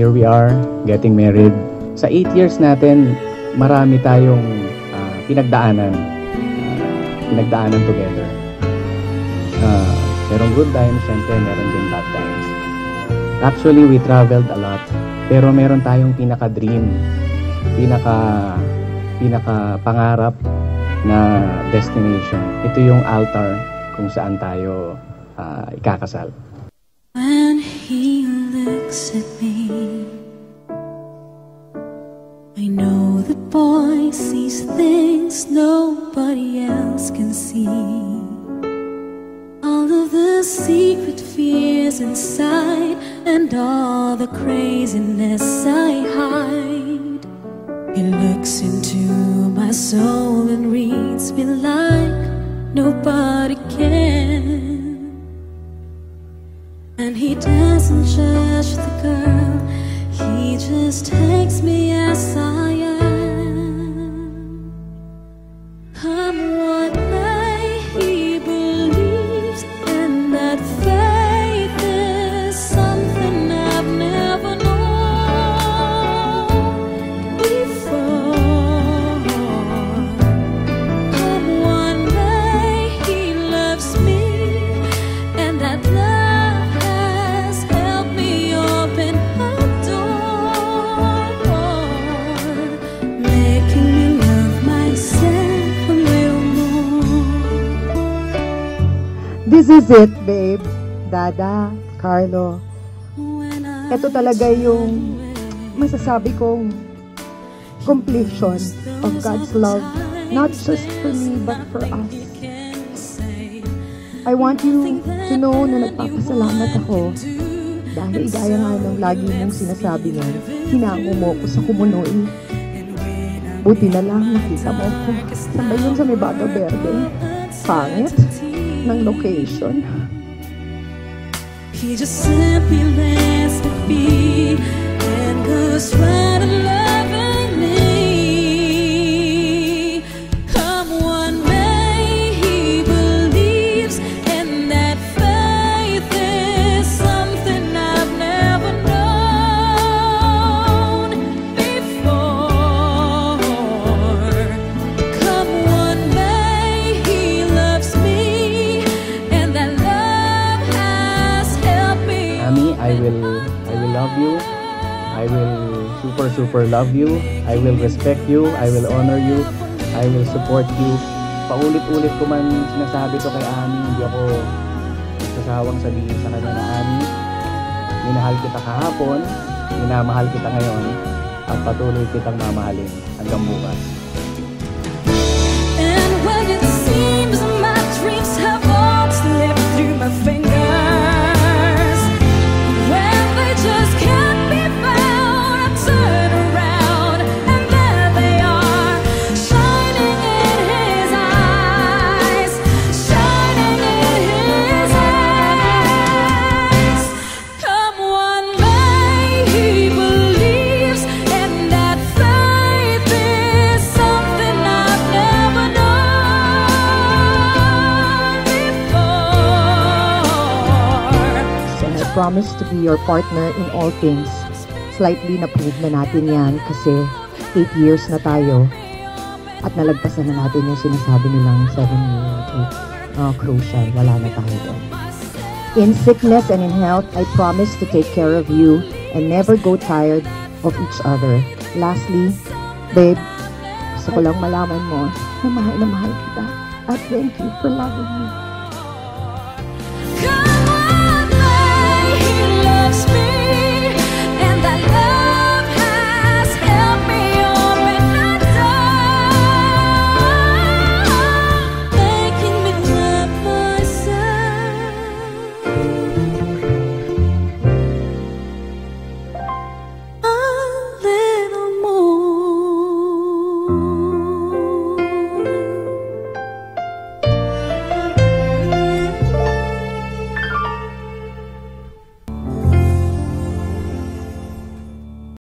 here we are, getting married. Sa 8 years natin, marami tayong pinagdaanan together. Merong good times, syempre meron din bad times. Actually, we traveled a lot, pero meron tayong pinaka-dream, pinaka-pangarap na destination. Ito yung altar kung saan tayo ikakasal. When he looks at me, I know the boy sees things nobody else can see. All of the secret fears inside and all the craziness I hide. He looks into my soul and reads me like nobody can. And he doesn't judge the girl, he just takes me as I am. Come what may, he believes, and that faith is something I've never known before. Come one may, he loves me, and that love has helped me open a door, making me love myself a little more. This is it, babe. Dada, Carlo. Ito talaga yung masasabi kong completion of God's love, not just for me, but for us. I want you to know na nagpapasalamat ako dahil gaya nga ng lagi mong sinasabi nun, hinango mo ko sa Kumunoy. Buti na lang nakita mo ko. Saan ba yun sa may Baga Verde? Pangit ng location. He just simply lets me be and goes right on loving me. Come one may, he believes, and that faith is something I've never known before. Come one may, he loves me, and that love has helped me. Ami, I will love you. I will super love you. I will respect you. I will honor you. I will support you. Paulit-ulit ko man sinasabi to kay Ami, hindi ako sasawang sabihin sa kanya na, Ami, minahal kita kahapon, minamahal kita ngayon, at patuloy kitang mamahalin hanggang bukas. And when it seems my dreams have all slipped through my fingers, when they just can't be found, I turn around and there they are, shining in his eyes, shining in his eyes. Come one may, he believes, and that faith is something I've never known before. And I promise to be your partner in all things. Slightly na-prove na natin yan kasi 8 years na tayo at nalagpasan na natin yung sinasabi nilang 7-year crucial. Wala na tayo doon. In sickness and in health, I promise to take care of you and never go tired of each other. Lastly, babe, gusto ko lang malaman mo na mahal kita at thank you for loving me.